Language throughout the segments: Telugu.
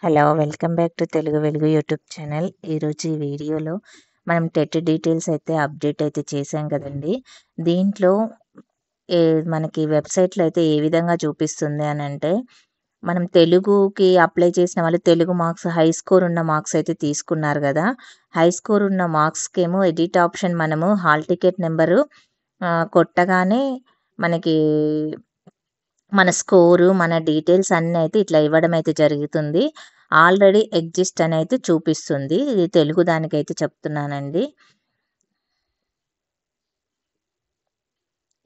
Hello welcome back to Telugu వెలుగు యూట్యూబ్ ఛానల్. ఈరోజు ఈ వీడియోలో మనం టెట్ డీటెయిల్స్ అయితే అప్డేట్ అయితే చేసాం కదండి. దీంట్లో మనకి వెబ్సైట్లో అయితే ఏ విధంగా చూపిస్తుంది అని అంటే, మనం తెలుగుకి అప్లై చేసిన వాళ్ళు తెలుగు మార్క్స్ హై స్కోర్ ఉన్న మార్క్స్ అయితే తీసుకున్నారు కదా. హై స్కోర్ ఉన్న మార్క్స్కి ఏమో ఎడిట్ ఆప్షన్ మనము హాల్ టికెట్ నెంబరు కొట్టగానే మనకి మన స్కోరు మన డీటెయిల్స్ అన్నీ అయితే ఇట్లా ఇవ్వడం అయితే జరుగుతుంది. ఆల్రెడీ ఎగ్జిస్ట్ అని అయితే చూపిస్తుంది. ఇది తెలుగు దానికైతే చెప్తున్నానండి.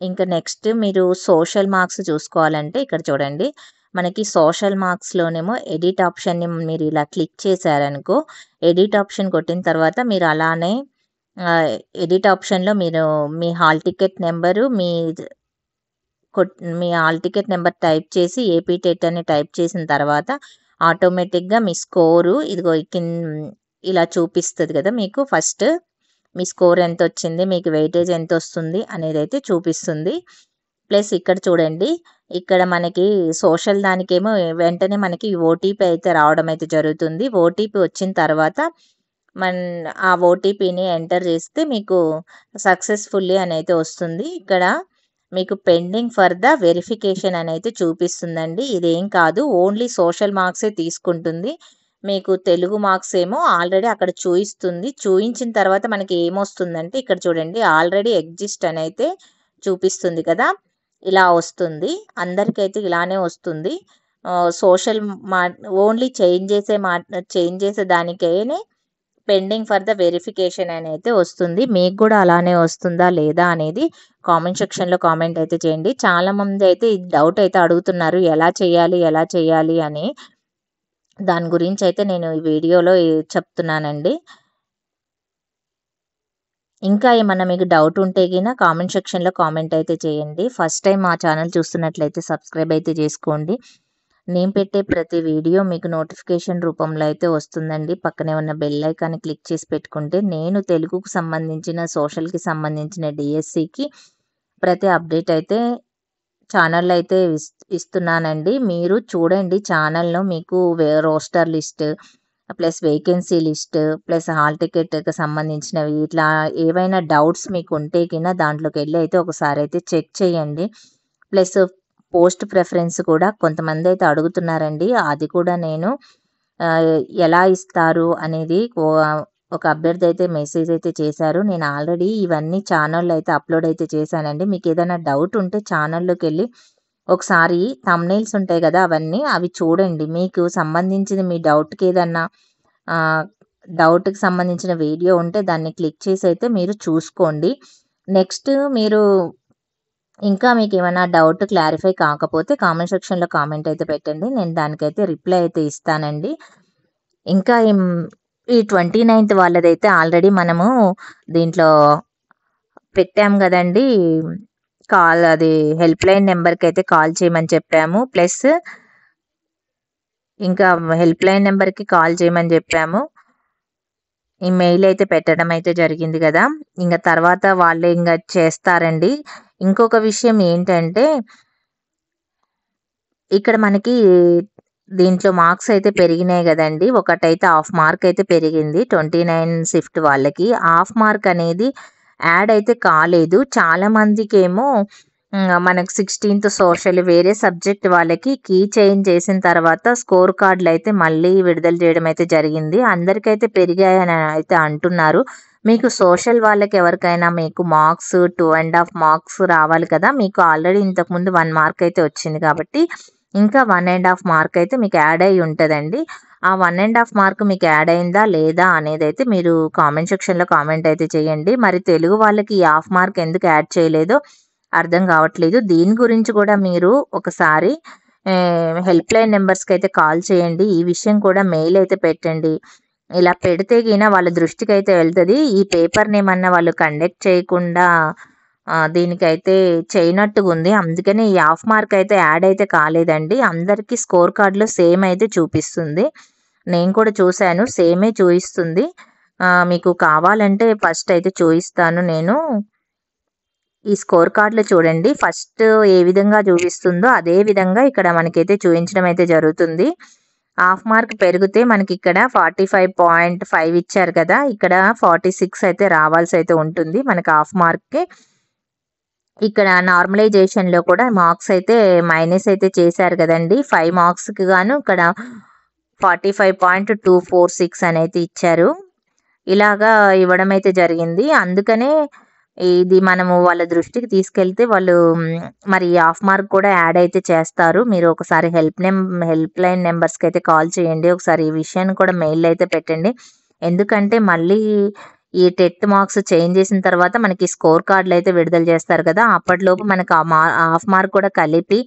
ఇంకా నెక్స్ట్ మీరు సోషల్ మార్క్స్ చూసుకోవాలంటే ఇక్కడ చూడండి, మనకి సోషల్ మార్క్స్లోనేమో ఎడిట్ ఆప్షన్ని మీరు ఇలా క్లిక్ చేశారనుకో, ఎడిట్ ఆప్షన్ కొట్టిన తర్వాత మీరు అలానే ఎడిట్ ఆప్షన్లో మీరు మీ హాల్ టికెట్ నెంబరు మీ హాల్ టికెట్ నెంబర్ టైప్ చేసి ఏపీ టెట్ అని టైప్ చేసిన తర్వాత ఆటోమేటిక్గా మీ స్కోరు ఇదిగో ఇలా చూపిస్తుంది కదా. మీకు ఫస్ట్ మీ స్కోర్ ఎంత వచ్చింది, మీకు వెయిటేజ్ ఎంత వస్తుంది అనేది అయితే చూపిస్తుంది. ప్లస్ ఇక్కడ చూడండి, ఇక్కడ మనకి సోషల్ దానికేమో వెంటనే మనకి ఓటీపీ అయితే రావడం అయితే జరుగుతుంది. ఓటీపీ వచ్చిన తర్వాత ఆ ఓటీపీని ఎంటర్ చేస్తే మీకు సక్సెస్ఫుల్లీ అని అయితే వస్తుంది. ఇక్కడ మీకు పెండింగ్ ఫర్ ద వెరిఫికేషన్ అని అయితే చూపిస్తుందండి. ఇదేం కాదు, ఓన్లీ సోషల్ మార్క్సే తీసుకుంటుంది. మీకు తెలుగు మార్క్స్ ఏమో ఆల్రెడీ అక్కడ చూపిస్తుంది. చూపించిన తర్వాత మనకి ఏమొస్తుందంటే ఇక్కడ చూడండి, ఆల్రెడీ ఎగ్జిస్ట్ అని అయితే చూపిస్తుంది కదా. ఇలా వస్తుంది, అందరికైతే ఇలానే వస్తుంది. సోషల్ ఓన్లీ చేంజ్ చేసే దానికే పెండింగ్ ఫర్ ద వెరిఫికేషన్ అని అయితే వస్తుంది. మీకు కూడా అలానే వస్తుందా లేదా అనేది కామెంట్ సెక్షన్లో కామెంట్ అయితే చేయండి. చాలామంది అయితే ఈ డౌట్ అయితే అడుగుతున్నారు, ఎలా చేయాలి అని. దాని గురించి అయితే నేను ఈ వీడియోలో చెప్తున్నానండి. ఇంకా ఏమన్నా మీకు డౌట్ ఉంటే గిన కామెంట్ సెక్షన్లో కామెంట్ అయితే చేయండి. ఫస్ట్ టైం మా ఛానల్ చూస్తున్నట్లయితే సబ్స్క్రైబ్ అయితే చేసుకోండి. నేను పెట్టే ప్రతి వీడియో మీకు నోటిఫికేషన్ రూపంలో అయితే వస్తుందండి. పక్కనే ఉన్న బెల్ ఐకాన్ని క్లిక్ చేసి పెట్టుకుంటే నేను తెలుగుకు సంబంధించిన సోషల్కి సంబంధించిన డిఎస్సికి ప్రతి అప్డేట్ అయితే ఛానల్లో అయితే ఇస్తున్నానండి. మీరు చూడండి ఛానల్లో, మీకు roster list plus vacancy list plus hall టికెట్కి సంబంధించినవి ఇట్లా ఏవైనా డౌట్స్ మీకు ఉంటే కింద దాంట్లోకి వెళ్ళి అయితే ఒకసారి అయితే చెక్ చేయండి. ప్లస్ పోస్ట్ ప్రిఫరెన్స్ కూడా కొంతమంది అయితే అడుగుతున్నారండి. అది కూడా నేను ఎలా ఇస్తారు అనేది ఒక అభ్యర్థి అయితే మెసేజ్ అయితే చేశారు. నేను ఆల్రెడీ ఇవన్నీ ఛానల్లో అయితే అప్లోడ్ అయితే చేశానండి. మీకు ఏదైనా డౌట్ ఉంటే ఛానల్లోకి వెళ్ళి ఒకసారి థంబ్నెయిల్స్ ఉంటాయి కదా, అవి చూడండి. మీకు సంబంధించిన మీ డౌట్కి ఏదన్నా డౌట్కి సంబంధించిన వీడియో ఉంటే దాన్ని క్లిక్ చేసి అయితే మీరు చూసుకోండి. నెక్స్ట్ మీరు ఇంకా మీకు ఏమైనా డౌట్ క్లారిఫై కాకపోతే కామెంట్ సెక్షన్లో కామెంట్ అయితే పెట్టండి, నేను దానికైతే రిప్లై అయితే ఇస్తానండి. ఇంకా ఈ 29th వాళ్ళదైతే ఆల్రెడీ మనము దీంట్లో పెట్టాం కదండి, అది హెల్ప్ లైన్ నెంబర్కి అయితే కాల్ చేయమని చెప్పాము. ప్లస్ ఇంకా హెల్ప్ లైన్ నెంబర్కి కాల్ చేయమని చెప్పాము. ఈ మెయిల్ అయితే పెట్టడం అయితే జరిగింది కదా. ఇంకా తర్వాత వాళ్ళే ఇంకా చేస్తారండి. ఇంకొక విషయం ఏంటంటే, ఇక్కడ మనకి దీంట్లో మార్క్స్ అయితే పెరిగినాయి కదండి. ఒకటైతే హాఫ్ మార్క్ అయితే పెరిగింది 29 షిఫ్ట్ వాళ్ళకి. హాఫ్ మార్క్ అనేది యాడ్ అయితే కాలేదు. చాలా మందికి ఏమో మనకు 16th సోషల్ వేరే సబ్జెక్ట్ వాళ్ళకి కీ చేంజ్ చేసిన తర్వాత స్కోర్ కార్డులు అయితే మళ్ళీ విడుదల చేయడం అయితే జరిగింది. అందరికైతే పెరిగాయని అయితే అంటున్నారు. మీకు సోషల్ వాళ్ళకి ఎవరికైనా మీకు మార్క్స్ 2.5 మార్క్స్ రావాలి కదా. మీకు ఆల్రెడీ ఇంతకుముందు 1 మార్క్ అయితే వచ్చింది కాబట్టి ఇంకా 1.5 మార్క్ అయితే మీకు యాడ్ అయి ఉంటుందండి. ఆ 1.5 మార్క్ మీకు యాడ్ అయిందా లేదా అనేది అయితే మీరు కామెంట్ సెక్షన్లో కామెంట్ అయితే చేయండి. మరి తెలుగు వాళ్ళకి ఈ హాఫ్ మార్క్ ఎందుకు యాడ్ చేయలేదో అర్థం కావట్లేదు. దీని గురించి కూడా మీరు ఒకసారి హెల్ప్ లైన్ నెంబర్స్కి అయితే కాల్ చేయండి. ఈ విషయం కూడా మెయిల్ అయితే పెట్టండి. ఇలా పెడితే గిన వాళ్ళ దృష్టికి అయితే వెళ్తుంది. ఈ పేపర్ని ఏమన్నా వాళ్ళు కండక్ట్ చేయకుండా దీనికైతే చేయనట్టుగా ఉంది. అందుకని ఈ హాఫ్ మార్క్ అయితే యాడ్ అయితే కాలేదండి. అందరికీ స్కోర్ కార్డులో సేమ్ అయితే చూపిస్తుంది. నేను కూడా చూశాను, సేమే చూపిస్తుంది. మీకు కావాలంటే ఫస్ట్ అయితే చూపిస్తాను నేను. ఈ స్కోర్ కార్డులో చూడండి, ఫస్ట్ ఏ విధంగా చూపిస్తుందో అదే విధంగా ఇక్కడ మనకైతే చూపించడం అయితే జరుగుతుంది. హాఫ్ మార్క్ పెరిగితే మనకి ఇక్కడ 45.5 ఇచ్చారు కదా, ఇక్కడ 46 అయితే రావాల్సి అయితే ఉంటుంది మనకి హాఫ్ మార్క్కి. ఇక్కడ నార్మలైజేషన్లో కూడా మార్క్స్ అయితే మైనస్ అయితే చేశారు కదండి. 5 మార్క్స్కి గాను ఇక్కడ 45.246 అని అయితే ఇచ్చారు. ఇలాగా ఇవ్వడం అయితే జరిగింది. అందుకనే ఇది మనము వాళ్ళ దృష్టికి తీసుకెళ్తే వాళ్ళు మరి హాఫ్ మార్క్ కూడా యాడ్ అయితే చేస్తారు. మీరు ఒకసారి హెల్ప్ లైన్ నెంబర్స్కి అయితే కాల్ చేయండి. ఒకసారి ఈ విషయాన్ని కూడా మెయిల్ అయితే పెట్టండి. ఎందుకంటే మళ్ళీ ఈ టెట్ మార్క్స్ చేంజ్ చేసిన తర్వాత మనకి స్కోర్ కార్డులు అయితే విడుదల చేస్తారు కదా, అప్పటిలోపు మనకు హాఫ్ మార్క్ కూడా కలిపి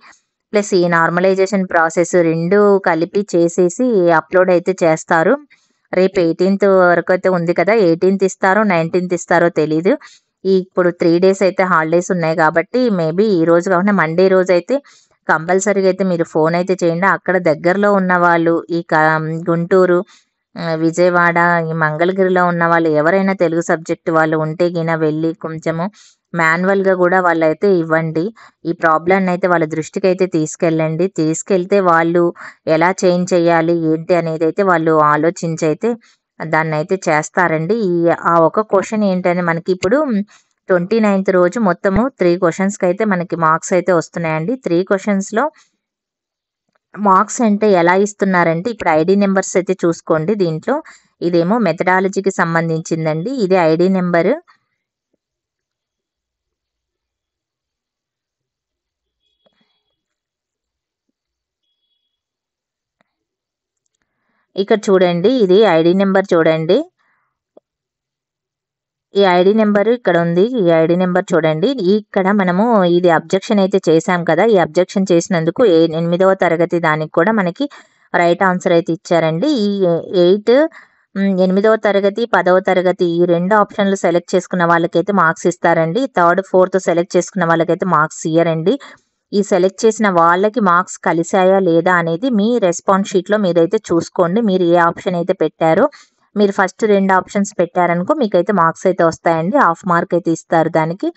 ప్లస్ ఈ నార్మలైజేషన్ ప్రాసెస్ రెండు కలిపి చేసేసి అప్లోడ్ అయితే చేస్తారు. రేపు 18th వరకు అయితే ఉంది కదా, 18th ఇస్తారో 19th ఇస్తారో తెలీదు. ఇప్పుడు 3 days అయితే హాలిడేస్ ఉన్నాయి కాబట్టి మేబీ ఈ రోజు కాకుండా మండే రోజు అయితే కంపల్సరీగా అయితే మీరు ఫోన్ అయితే చేయండి. అక్కడ దగ్గరలో ఉన్న వాళ్ళు ఈ గుంటూరు, విజయవాడ, ఈ మంగళగిరిలో ఉన్న వాళ్ళు ఎవరైనా తెలుగు సబ్జెక్ట్ వాళ్ళు ఉంటే గిన వెళ్ళి కొంచెము మాన్యువల్గా కూడా వాళ్ళైతే ఇవ్వండి. ఈ ప్రాబ్లమ్ని అయితే వాళ్ళ దృష్టికి అయితే తీసుకెళ్ళండి. తీసుకెళ్తే వాళ్ళు ఎలా చేంజ్ చేయాలి ఏంటి అనేది అయితే వాళ్ళు ఆలోచించి అయితే దాన్ని అయితే చేస్తారండి. ఆ ఒక క్వశ్చన్ ఏంటని మనకి ఇప్పుడు 29th రోజు మొత్తము 3 క్వశ్చన్స్కి అయితే మనకి మార్క్స్ అయితే వస్తున్నాయండి. 3 క్వశ్చన్స్లో మార్క్స్ అంటే ఎలా ఇస్తున్నారంటే ఇప్పుడు ఐడి నెంబర్స్ అయితే చూసుకోండి. దీంట్లో ఇదేమో మెథడాలజీకి సంబంధించిందండి. ఇది ఐడి నెంబరు. ఇక్కడ చూడండి, ఇది ఐడి నెంబర్ చూడండి. ఈ ఐడి నెంబర్ ఇక్కడ ఉంది. ఈ ఐడి నెంబర్ చూడండి. ఇక్కడ మనము ఇది అబ్జెక్షన్ అయితే చేశాం కదా, ఈ అబ్జెక్షన్ చేసినందుకు 8వ తరగతి దానికి కూడా మనకి రైట్ ఆన్సర్ అయితే ఇచ్చారండి. ఈ 8వ తరగతి 10వ తరగతి ఈ 2 ఆప్షన్లు సెలెక్ట్ చేసుకున్న వాళ్ళకైతే మార్క్స్ ఇస్తారండి. 3rd 4th సెలెక్ట్ చేసుకున్న వాళ్ళకైతే మార్క్స్ ఇయ్యరండి. ఈ సెలెక్ట్ చేసిన వాళ్ళకి మార్క్స్ కలిసాయా లేదా అనేది మీ రెస్పాన్స్ షీట్లో మీరైతే చూసుకోండి. మీరు ఏ ఆప్షన్ అయితే పెట్టారో, మీరు ఫస్ట్ 2 ఆప్షన్స్ పెట్టారనుకో మీకైతే మార్క్స్ అయితే వస్తాయండి. హాఫ్ మార్క్ అయితే ఇస్తారు దానికి.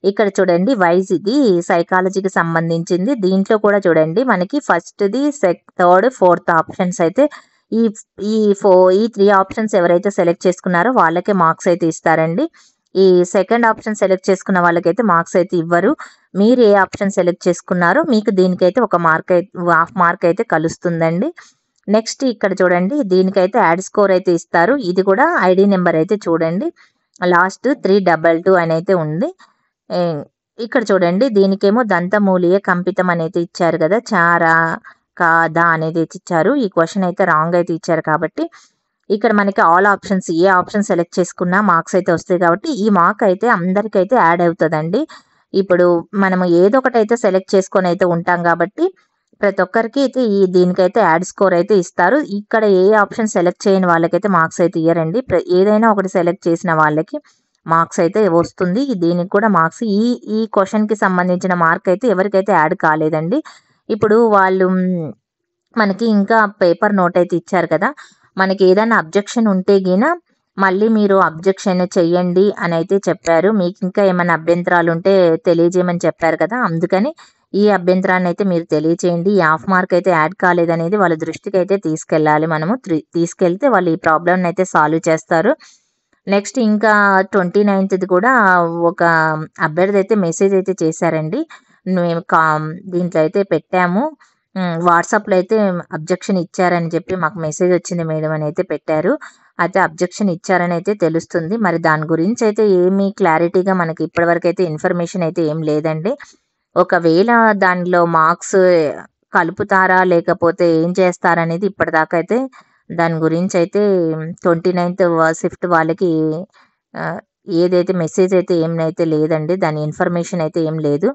ఇక్కడ చూడండి వైజ్ ఇది సైకాలజీకి సంబంధించింది. దీంట్లో కూడా చూడండి మనకి ఫస్ట్ది 3rd 4th ఆప్షన్స్ అయితే ఈ 3 ఆప్షన్స్ ఎవరైతే సెలెక్ట్ చేసుకున్నారో వాళ్ళకే మార్క్స్ అయితే ఇస్తారండి. ఈ సెకండ్ ఆప్షన్ సెలెక్ట్ చేసుకున్న వాళ్ళకైతే మార్క్స్ అయితే ఇవ్వరు. మీరు ఏ ఆప్షన్ సెలెక్ట్ చేసుకున్నారో మీకు దీనికైతే ఒక మార్క్ అయితే హాఫ్ మార్క్ అయితే కలుస్తుందండి. నెక్స్ట్ ఇక్కడ చూడండి, దీనికైతే యాడ్ స్కోర్ అయితే ఇస్తారు. ఇది కూడా ఐడి నెంబర్ అయితే చూడండి, లాస్ట్ 322 అని అయితే ఉంది. ఇక్కడ చూడండి, దీనికేమో దంతమూలియ కంపితం అనేది ఇచ్చారు కదా, చారా కాదా అనేది ఇచ్చారు. ఈ క్వశ్చన్ అయితే రాంగ్ అయితే ఇచ్చారు కాబట్టి ఇక్కడ మనకి all options A option select చేసుకున్నా మార్క్స్ అయితే వస్తాయి కాబట్టి ఈ మార్క్ అయితే అందరికైతే యాడ్ అవుతుందండి. ఇప్పుడు మనము ఏదో ఒకటి అయితే సెలెక్ట్ చేసుకొని అయితే ఉంటాం కాబట్టి ప్రతి ఒక్కరికి అయితే దీనికైతే యాడ్ స్కోర్ అయితే ఇస్తారు. ఇక్కడ ఏ ఆప్షన్ సెలెక్ట్ చేయని వాళ్ళకైతే మార్క్స్ అయితే ఇయ్యరండి. ఏదైనా ఒకటి సెలెక్ట్ చేసిన వాళ్ళకి మార్క్స్ అయితే వస్తుంది. దీనికి కూడా మార్క్స్ ఈ క్వశ్చన్కి సంబంధించిన మార్క్ అయితే ఎవరికైతే యాడ్ కాలేదండి. ఇప్పుడు వాళ్ళు మనకి ఇంకా పేపర్ నోట్ అయితే ఇచ్చారు కదా, మనకి ఏదైనా అబ్జెక్షన్ ఉంటే గిన మళ్ళీ మీరు అబ్జెక్షన్ చెయ్యండి అని అయితే చెప్పారు. మీకు ఇంకా ఏమైనా అభ్యంతరాలు ఉంటే తెలియజేయమని చెప్పారు కదా, అందుకని ఈ అభ్యంతరాన్ని అయితే మీరు తెలియచేయండి. ఈ హాఫ్ మార్క్ అయితే యాడ్ కాలేదనేది వాళ్ళ దృష్టికి అయితే తీసుకెళ్ళాలి. మనము తీసుకెళ్తే వాళ్ళు ఈ ప్రాబ్లమ్ని అయితే సాల్వ్ చేస్తారు. నెక్స్ట్ ఇంకా 29th కూడా ఒక అభ్యర్థి అయితే మెసేజ్ అయితే చేశారండి. మేము దీంట్లో అయితే పెట్టాము, వాట్సాప్లో అయితే అబ్జెక్షన్ ఇచ్చారని చెప్పి మాకు మెసేజ్ వచ్చింది మేడం అని అయితే పెట్టారు. అయితే అబ్జెక్షన్ ఇచ్చారని అయితే తెలుస్తుంది. మరి దాని గురించి అయితే ఏమీ క్లారిటీగా మనకి ఇప్పటివరకు అయితే ఇన్ఫర్మేషన్ అయితే ఏం లేదండి. ఒకవేళ దానిలో మార్క్స్ కలుపుతారా లేకపోతే ఏం చేస్తారనేది ఇప్పటిదాకా అయితే దాని గురించి అయితే 29th షిఫ్ట్ వాళ్ళకి ఏదైతే మెసేజ్ అయితే ఏమైతే లేదండి, దాని ఇన్ఫర్మేషన్ అయితే ఏం లేదు.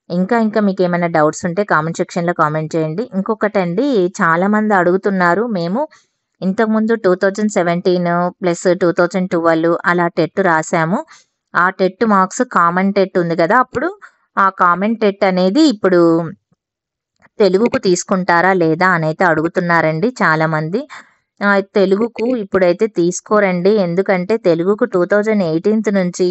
ఇంకా మీకు ఏమైనా డౌట్స్ ఉంటే కామెంట్ సెక్షన్లో కామెంట్ చేయండి. ఇంకొకటండి, చాలామంది అడుగుతున్నారు, మేము ఇంతకుముందు 2017 ప్లస్ 2012 అలా టెట్ రాసాము. ఆ టెట్ మార్క్స్ కామన్ టెట్ ఉంది కదా, అప్పుడు ఆ కామన్ టెట్ అనేది ఇప్పుడు తెలుగుకు తీసుకుంటారా లేదా అని అయితే అడుగుతున్నారండి చాలామంది. తెలుగుకు ఇప్పుడైతే తీసుకోరండి, ఎందుకంటే తెలుగుకు 2018 నుంచి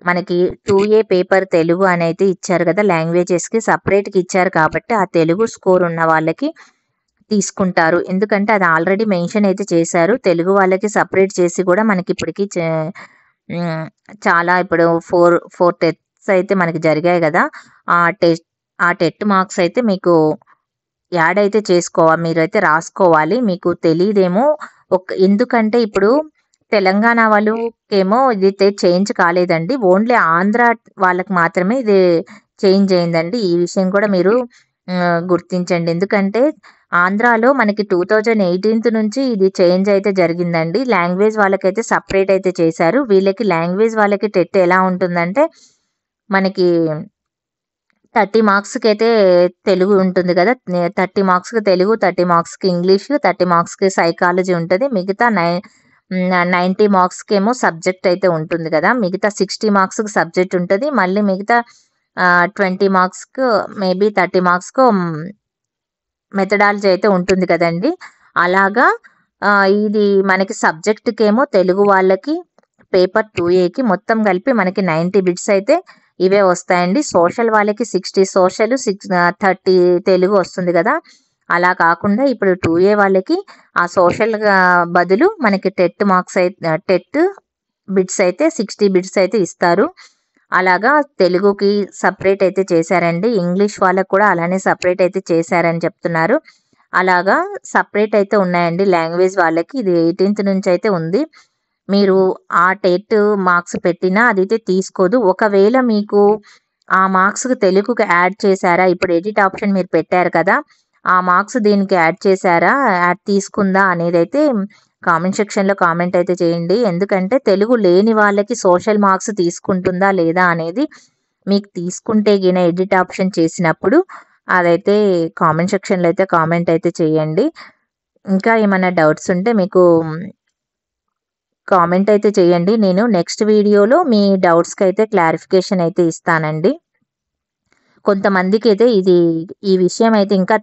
మనకి 2A పేపర్ తెలుగు అని అయితే ఇచ్చారు కదా, లాంగ్వేజెస్కి సపరేట్గా ఇచ్చారు కాబట్టి ఆ తెలుగు స్కోర్ ఉన్న వాళ్ళకి తీసుకుంటారు. ఎందుకంటే అది ఆల్రెడీ మెన్షన్ అయితే చేశారు. తెలుగు వాళ్ళకి సెపరేట్ చేసి కూడా మనకి ఇప్పటికి హ్మ్. చాలా ఇప్పుడు 4 టెస్ట్స్ అయితే మనకి జరిగాయి గదా! ఆ ఆ టెట్ మార్క్స్ అయితే మీకు యాడ్ అయితే మీరైతే రాసుకోవాలి. మీకు తెలీదేమో ఎందుకంటే ఇప్పుడు తెలంగాణ వాళ్ళకేమో ఇదైతే చేంజ్ కాలేదండి. ఓన్లీ ఆంధ్ర వాళ్ళకి మాత్రమే ఇది చేంజ్ అయిందండి. ఈ విషయం కూడా మీరు గుర్తించండి. ఎందుకంటే ఆంధ్రాలో మనకి 2018 నుంచి ఇది చేంజ్ అయితే జరిగిందండి. లాంగ్వేజ్ వాళ్ళకైతే సెపరేట్ అయితే చేశారు. వీళ్ళకి లాంగ్వేజ్ వాళ్ళకి టెట్ ఎలా ఉంటుందంటే మనకి 30 మార్క్స్‌కైతే తెలుగు ఉంటుంది గదా! 30 మార్క్స్‌కి తెలుగు, 30 మార్క్స్‌కి ఇంగ్లీషు, 30 మార్క్స్‌కి సైకాలజీ ఉంటది. మిగతా 90 మార్క్స్‌కేమో సబ్జెక్ట్ అయితే ఉంటుంది గదా! మిగతా 60 మార్క్స్‌కి సబ్జెక్ట్ ఉంటది. మళ్ళీ మిగతా 20 మార్క్స్‌కు మేబీ 30 మార్క్స్‌కో మెథడాలజీ అయితే ఉంటుంది కదండీ! అలాగా ఇది మనకి సబ్జెక్ట్‌కేమో తెలుగు వాళ్ళకి పేపర్ 2ఏకి మొత్తం కలిపి మనకి 90 బిట్స్ అయితే ఇవే వస్తాయండి. సోషల్ వాళ్ళకి 60 సోషల్ 30 తెలుగు వస్తుంది గదా! అలా కాకుండా ఇప్పుడు 2ఏ వాళ్ళకి ఆ సోషల్ బదులు మనకి టెట్ బిట్స్ అయితే 60 బిట్స్ అయితే ఇస్తారు. అలాగా తెలుగుకి సెపరేట్ అయితే చేశారండి. ఇంగ్లీష్ వాళ్ళకి కూడా అలానే సెపరేట్ అయితే చేశారని చెప్తున్నారు. అలాగా సెపరేట్ అయితే ఉన్నాయండి లాంగ్వేజ్ వాళ్ళకి. ఇది 18th నుంచి అయితే ఉంది. మీరు ఆ టెట్ మార్క్స్ పెట్టినా అదైతే తీసుకోదు. ఒకవేళ మీకు ఆ మార్క్స్‌కి తెలుగుకి యాడ్ చేశారా? ఇప్పుడు ఎడిట్ ఆప్షన్ మీరు పెట్టారు కదా! ఆ మార్క్స్ దీనికి యాడ్ చేశారా? యాడ్ తీసుకుందా అనేదైతే కామెంట్ సెక్షన్‌లో కామెంట్ అయితే చేయండి. ఎందుకంటే తెలుగు లేని వాళ్ళకి సోషల్ మార్క్స్ తీసుకుంటుందా లేదా అనేది మీకు తీసుకుంటే గిన ఎడిట్ ఆప్షన్ చేసినప్పుడు అదైతే కామెంట్ సెక్షన్‌లో అయితే కామెంట్ అయితే చేయండి. ఇంకా ఏమైనా డౌట్స్ ఉంటే మీకు కామెంట్ అయితే చేయండి. నేను నెక్స్ట్ వీడియోలో మీ డౌట్స్‌కైతే క్లారిఫికేషన్ అయితే ఇస్తానండి. కొంతమందికైతే ఈ విషయం అయితే ఇంకా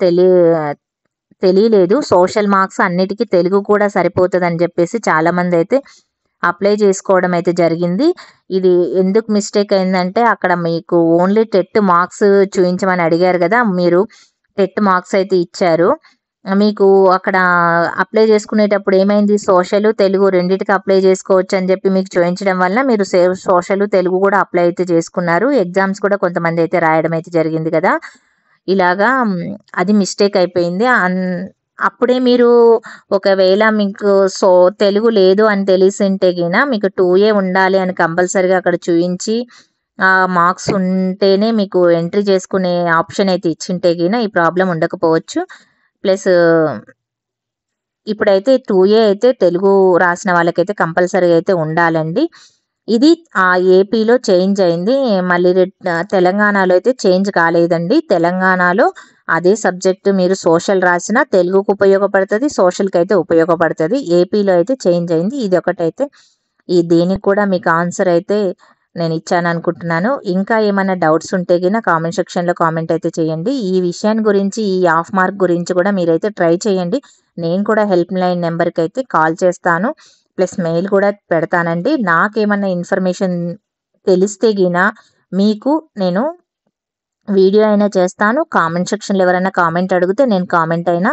తెలియలేదు. సోషల్ మార్క్స్ అన్నిటికి తెలుగు కూడా సరిపోతదని జెప్పేసి చాలామందైతే అప్లై చేసుకోవడం అయితే జరిగింది. ఇది ఎందుకు మిస్టేక్ అయిందంటే అక్కడ మీకు ఓన్లీ టెట్ మార్క్స్ చూయించమని అడిగారు గదా! మీరు టెట్ మార్క్స్ అయితే ఇచ్చారు. మీకు అక్కడ అప్లై చేసుకునేటప్పుడు ఏమైంది సోషల్, తెలుగు రెండిటికి అప్లై చేసుకోవచ్చు అని చెప్పి మీకు చూయించడం వల్ల మీరు సోషల్, తెలుగు కూడా అప్లై అయితే చేసుకున్నారు. ఎగ్జామ్స్ కూడా కొంతమంది అయితే రాయడం అయితే జరిగింది కదా! ఇలాగా అది మిస్టేక్ అయిపోయింది. అప్పుడే మీరు ఒకవేళ మీకు తెలుగు లేదు అని తెలిసుంటే గిన మీకు 2ఏ ఉండాలి అని కంపల్సరీగా అక్కడ చూయించి మార్క్స్ ఉంటేనే మీకు ఎంట్రీ చేసుకునే ఆప్షన్ అయితే ఇచ్చింటే గిన ఈ ప్రాబ్లమ్ ఉండకపోవచ్చు. ప్లస్ ఇప్పుడైతే 2ఏ అయితే తెలుగు రాసిన వాళ్ళకైతే కంపల్సరీగా అయితే ఉండాలండి. ఇది ఏపీలో చేంజ్ అయింది. మళ్ళీ తెలంగాణలో అయితే చేంజ్ కాలేదండి. తెలంగాణలో అదే సబ్జెక్ట్ మీరు సోషల్ రాసినా తెలుగుకు ఉపయోగపడుతది. సోషల్‌కైతే ఉపయోగపడుతది. ఏపీలో అయితే చేంజ్ అయింది. ఇది ఒకటైతే దీనికి కూడా మీకు ఆన్సర్ అయితే నేను ఇచ్చాననుకుంటున్నాను. ఇంకా ఏమైనా డౌట్స్ ఉంటే గిన కామెంట్ సెక్షన్‌లో కామెంట్ అయితే చేయండి. ఈ విషయాన్ని గురించి ఈ హాఫ్ మార్క్ గురించి కూడా మీరైతే ట్రై చేయండి. నేను కూడా హెల్ప్ లైన్ నెంబర్‌కి అయితే కాల్ చేస్తాను. ప్లస్ మెయిల్ కూడా పెడతానండి. నాకేమన్నా ఇన్ఫర్మేషన్ తెలిస్తే గిన మీకు నేను వీడియో అయినా చేస్తాను. కామెంట్ సెక్షన్‌లో ఎవరైనా కామెంట్ అడిగితే నేను కామెంట్ అయినా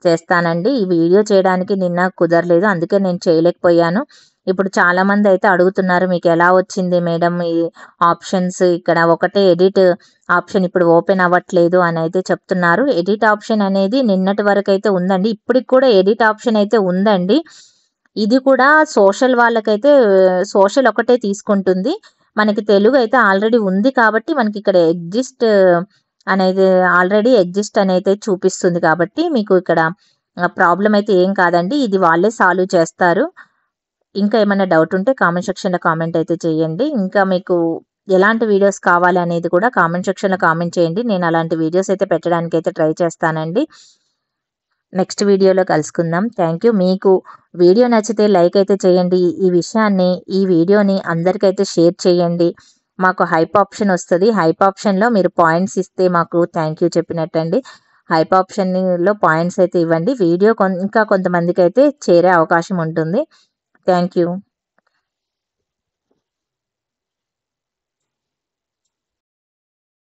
చేస్తానండి. ఈ వీడియో చేయడానికి నిన్న కుదరలేదు. అందుకే నేను చేయలేకపోయాను. ఇప్పుడు చాలామంది అయితే అడుగుతున్నారు మీకు ఎలా వచ్చింది మేడం ఈ ఆప్షన్స్ ఇక్కడ ఒకటే ఎడిట్ ఆప్షన్ ఇప్పుడు ఓపెన్ అవ్వట్లేదు అని అయితే చెప్తున్నారు. ఎడిట్ ఆప్షన్ అనేది నిన్నటి వరకు అయితే ఉందండి. ఇప్పటికి కూడా ఎడిట్ ఆప్షన్ అయితే ఉందండి. ఇది కూడా సోషల్ వాళ్ళకైతే సోషల్ ఒకటే తీసుకుంటుంది. మనకి తెలుగు అయితే ఆల్రెడీ ఉంది కాబట్టి మనకి ఇక్కడ అనేది ఆల్రెడీ ఎగ్జిస్ట్ అనేది చూపిస్తుంది కాబట్టి మీకు ఇక్కడ ప్రాబ్లం అయితే ఏం కాదండి. ఇది వాళ్ళే సాల్వ్ చేస్తారు. ఇంకా ఏమైనా డౌట్ ఉంటే కామెంట్ సెక్షన్‌లో కామెంట్ అయితే చేయండి. ఇంకా మీకు ఎలాంటి వీడియోస్ కావాలి అనేది కూడా కామెంట్ సెక్షన్‌లో కామెంట్ చేయండి. నేను అలాంటి వీడియోస్ అయితే పెట్టడానికి అయితే ట్రై చేస్తానండి. నెక్స్ట్ వీడియోలో కలుసుకుందాం. Thank you. మీకు వీడియో నచ్చితే లైక్ అయితే చేయండి. ఈ వీడియోని అందరికైతే షేర్ చేయండి. మాకు హైప్ ఆప్షన్ వస్తది. హైప్ ఆప్షన్‌లో మీరు పాయింట్స్ ఇస్తే మాకు థ్యాంక్ యూ చెప్పినట్టండి. హైప్ ఆప్షన్‌లో పాయింట్స్ అయితే ఇవ్వండి. వీడియో ఇంకా కొంతమందికైతే చేరే అవకాశం ఉంటుంది. Thank you.